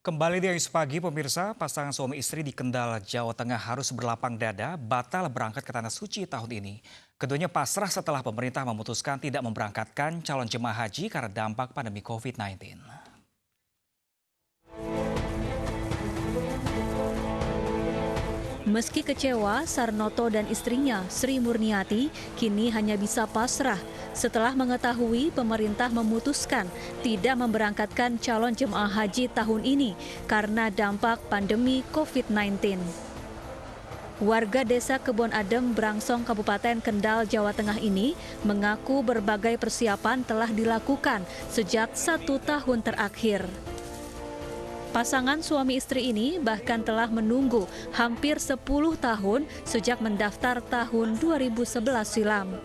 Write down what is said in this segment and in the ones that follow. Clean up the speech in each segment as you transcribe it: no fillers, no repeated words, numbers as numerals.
Kembali di Ayus Pagi, pemirsa, pasangan suami istri di Kendal, Jawa Tengah harus berlapang dada batal berangkat ke Tanah Suci tahun ini. Keduanya pasrah setelah pemerintah memutuskan tidak memberangkatkan calon jemaah haji karena dampak pandemi COVID-19. Meski kecewa, Sarnoto dan istrinya, Sri Murniati, kini hanya bisa pasrah setelah mengetahui pemerintah memutuskan tidak memberangkatkan calon jemaah haji tahun ini karena dampak pandemi COVID-19. Warga desa Kebon Adem, Brangsong, Kabupaten Kendal, Jawa Tengah ini mengaku berbagai persiapan telah dilakukan sejak 1 tahun terakhir. Pasangan suami istri ini bahkan telah menunggu hampir 10 tahun sejak mendaftar tahun 2011 silam.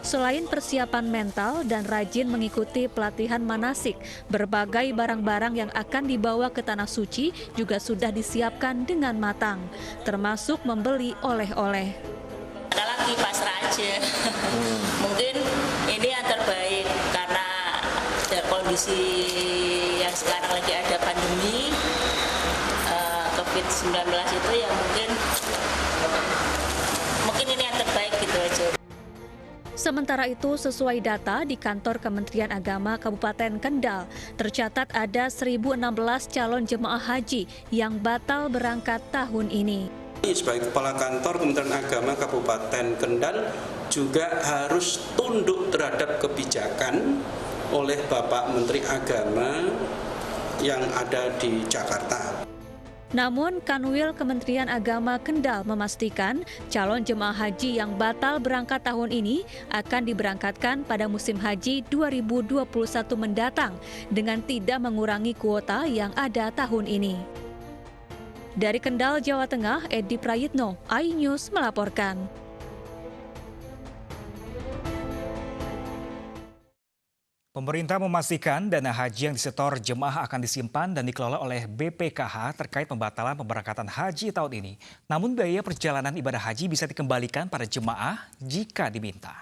Selain persiapan mental dan rajin mengikuti pelatihan manasik, berbagai barang-barang yang akan dibawa ke Tanah Suci juga sudah disiapkan dengan matang, termasuk membeli oleh-oleh. Ada lagi pasrah aja. Mungkin ini yang terbaik karena kondisi yang sekarang lagi ada pandemi COVID-19 itu ya mungkin ini yang terbaik gitu aja. Sementara itu, sesuai data di kantor Kementerian Agama Kabupaten Kendal, tercatat ada 1.016 calon jemaah haji yang batal berangkat tahun ini. Sebagai Kepala Kantor Kementerian Agama Kabupaten Kendal juga harus tunduk terhadap kebijakan oleh Bapak Menteri Agama yang ada di Jakarta. Namun, Kanwil Kementerian Agama Kendal memastikan calon jemaah haji yang batal berangkat tahun ini akan diberangkatkan pada musim haji 2021 mendatang dengan tidak mengurangi kuota yang ada tahun ini. Dari Kendal, Jawa Tengah, Edi Prayitno, iNews melaporkan. Pemerintah memastikan dana haji yang disetor jemaah akan disimpan dan dikelola oleh BPKH terkait pembatalan pemberangkatan haji tahun ini. Namun biaya perjalanan ibadah haji bisa dikembalikan pada jemaah jika diminta.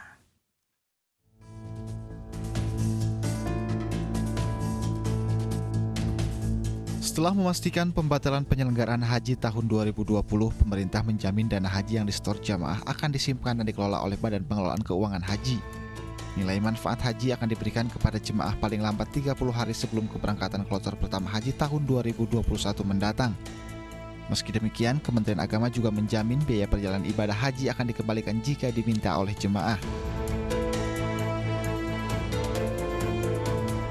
Setelah memastikan pembatalan penyelenggaraan haji tahun 2020, pemerintah menjamin dana haji yang disetor jamaah akan disimpan dan dikelola oleh Badan Pengelolaan Keuangan Haji. Nilai manfaat haji akan diberikan kepada jemaah paling lambat 30 hari sebelum keberangkatan kloter pertama haji tahun 2021 mendatang. Meski demikian, Kementerian Agama juga menjamin biaya perjalanan ibadah haji akan dikembalikan jika diminta oleh jemaah.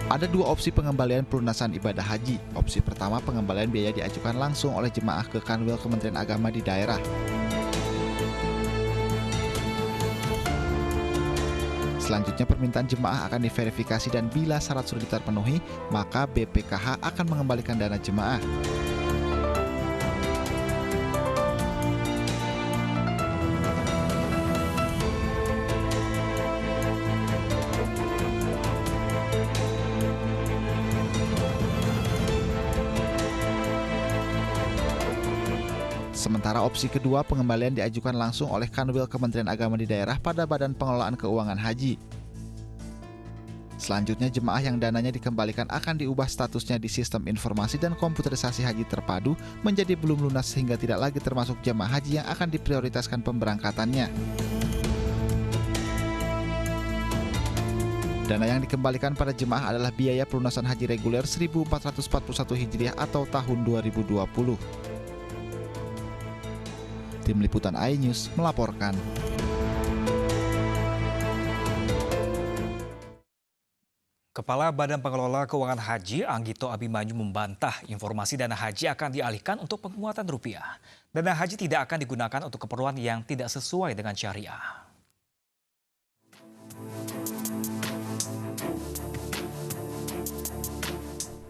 Ada dua opsi pengembalian pelunasan ibadah haji. Opsi pertama, pengembalian biaya diajukan langsung oleh jemaah ke Kanwil Kementerian Agama di daerah. Selanjutnya, permintaan jemaah akan diverifikasi dan bila syarat sudah terpenuhi, maka BPKH akan mengembalikan dana jemaah. Sementara opsi kedua, pengembalian diajukan langsung oleh Kanwil Kementerian Agama di daerah pada Badan Pengelolaan Keuangan Haji. Selanjutnya, jemaah yang dananya dikembalikan akan diubah statusnya di Sistem Informasi dan Komputerisasi Haji Terpadu menjadi belum lunas sehingga tidak lagi termasuk jemaah haji yang akan diprioritaskan pemberangkatannya. Dana yang dikembalikan pada jemaah adalah biaya pelunasan haji reguler 1441 Hijriah atau tahun 2020. Tim Liputan iNews melaporkan. Kepala Badan Pengelola Keuangan Haji Anggito Abimanyu membantah informasi dana haji akan dialihkan untuk penguatan rupiah. Dana haji tidak akan digunakan untuk keperluan yang tidak sesuai dengan syariah.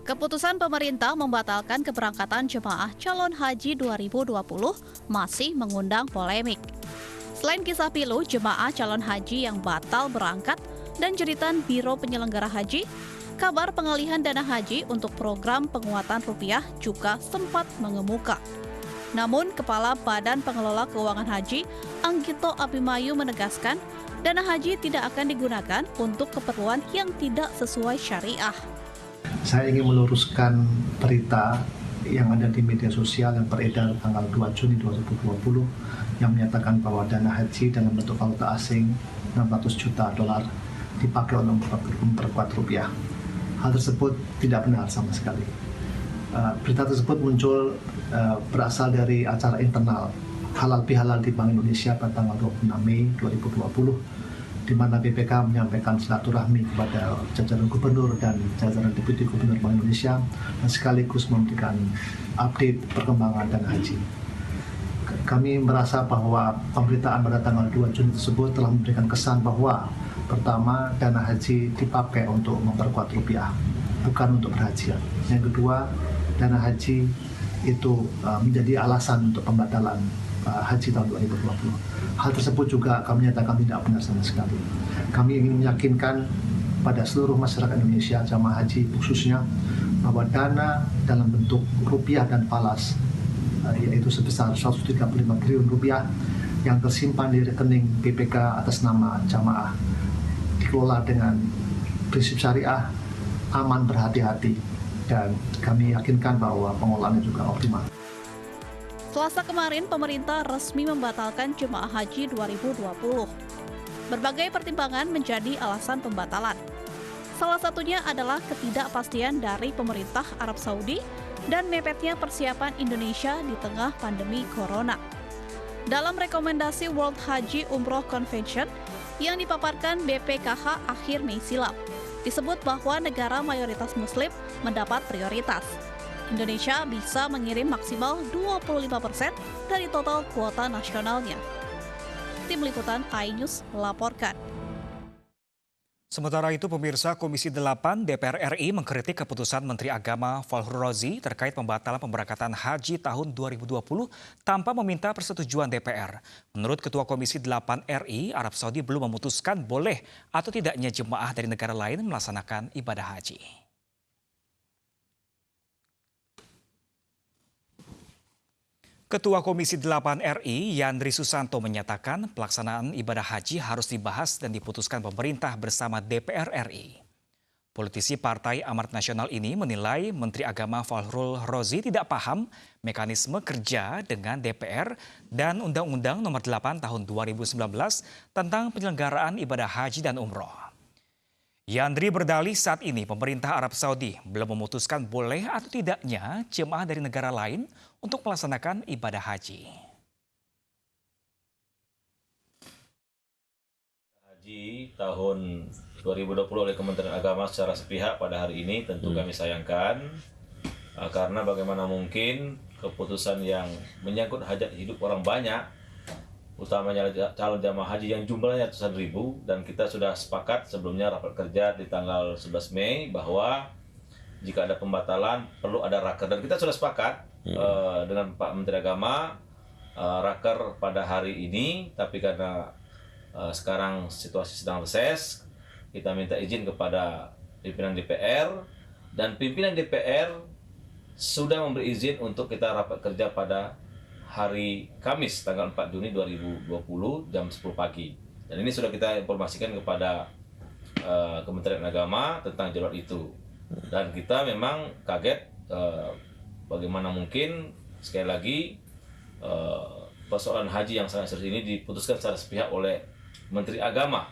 Keputusan pemerintah membatalkan keberangkatan jemaah calon haji 2020 masih mengundang polemik. Selain kisah pilu jemaah calon haji yang batal berangkat dan jeritan Biro Penyelenggara Haji, kabar pengalihan dana haji untuk program penguatan rupiah juga sempat mengemuka. Namun, Kepala Badan Pengelola Keuangan Haji Anggito Abimanyu menegaskan dana haji tidak akan digunakan untuk keperluan yang tidak sesuai syariah. Saya ingin meluruskan berita yang ada di media sosial yang beredar tanggal 2 Juni 2020 yang menyatakan bahwa dana haji dalam bentuk valuta asing 600 juta dolar dipakai untuk memperkuat rupiah. Hal tersebut tidak benar sama sekali. Berita tersebut muncul berasal dari acara internal Halal Bihalal di Bank Indonesia pada tanggal 26 Mei 2020 di mana BPK menyampaikan silaturahmi kepada jajaran gubernur dan jajaran deputi gubernur Bank Indonesia dan sekaligus memberikan update perkembangan dana haji. Kami merasa bahwa pemberitaan pada tanggal 2 Juni tersebut telah memberikan kesan bahwa pertama, dana haji dipakai untuk memperkuat rupiah, bukan untuk berhaji. Yang kedua, dana haji itu menjadi alasan untuk pembatalan haji tahun 2020. Hal tersebut juga kami nyatakan tidak benar sama sekali. Kami ingin meyakinkan pada seluruh masyarakat Indonesia, jamaah haji khususnya, bahwa dana dalam bentuk rupiah dan falas, yaitu sebesar 135 triliun rupiah yang tersimpan di rekening BPK atas nama jamaah, dikelola dengan prinsip syariah, aman, berhati-hati, dan kami yakinkan bahwa pengelolaannya juga optimal. Selasa kemarin, pemerintah resmi membatalkan jemaah haji 2020. Berbagai pertimbangan menjadi alasan pembatalan. Salah satunya adalah ketidakpastian dari pemerintah Arab Saudi dan mepetnya persiapan Indonesia di tengah pandemi corona. Dalam rekomendasi World Haji Umroh Convention yang dipaparkan BPKH akhir Mei silam, disebut bahwa negara mayoritas Muslim mendapat prioritas. Indonesia bisa mengirim maksimal 25% dari total kuota nasionalnya. Tim Liputan iNews melaporkan. Sementara itu, pemirsa, Komisi 8 DPR RI mengkritik keputusan Menteri Agama Fahru Razi terkait pembatalan pemberangkatan haji tahun 2020 tanpa meminta persetujuan DPR. Menurut Ketua Komisi 8 RI, Arab Saudi belum memutuskan boleh atau tidaknya jemaah dari negara lain melaksanakan ibadah haji. Ketua Komisi 8 RI, Yandri Susanto, menyatakan pelaksanaan ibadah haji harus dibahas dan diputuskan pemerintah bersama DPR RI. Politisi Partai Amanat Nasional ini menilai Menteri Agama Fahru Razi tidak paham mekanisme kerja dengan DPR dan Undang-Undang Nomor 8 Tahun 2019 tentang penyelenggaraan ibadah haji dan umroh. Yandri berdalih saat ini pemerintah Arab Saudi belum memutuskan boleh atau tidaknya jemaah dari negara lain untuk melaksanakan ibadah haji. Haji tahun 2020 oleh Kementerian Agama secara sepihak pada hari ini tentu kami sayangkan, karena bagaimana mungkin keputusan yang menyangkut hajat hidup orang banyak, utamanya calon jamaah haji yang jumlahnya ratusan ribu, dan kita sudah sepakat sebelumnya rapat kerja di tanggal 11 Mei bahwa jika ada pembatalan perlu ada raker, dan kita sudah sepakat dengan Pak Menteri Agama raker pada hari ini, tapi karena sekarang situasi sedang reses, kita minta izin kepada pimpinan DPR, dan pimpinan DPR sudah memberi izin untuk kita rapat kerja pada hari Kamis tanggal 4 Juni 2020 jam 10 pagi. Dan ini sudah kita informasikan kepada Kementerian Agama tentang jadwal itu. Dan kita memang kaget bagaimana mungkin sekali lagi persoalan haji yang sangat serius ini diputuskan secara sepihak oleh Menteri Agama.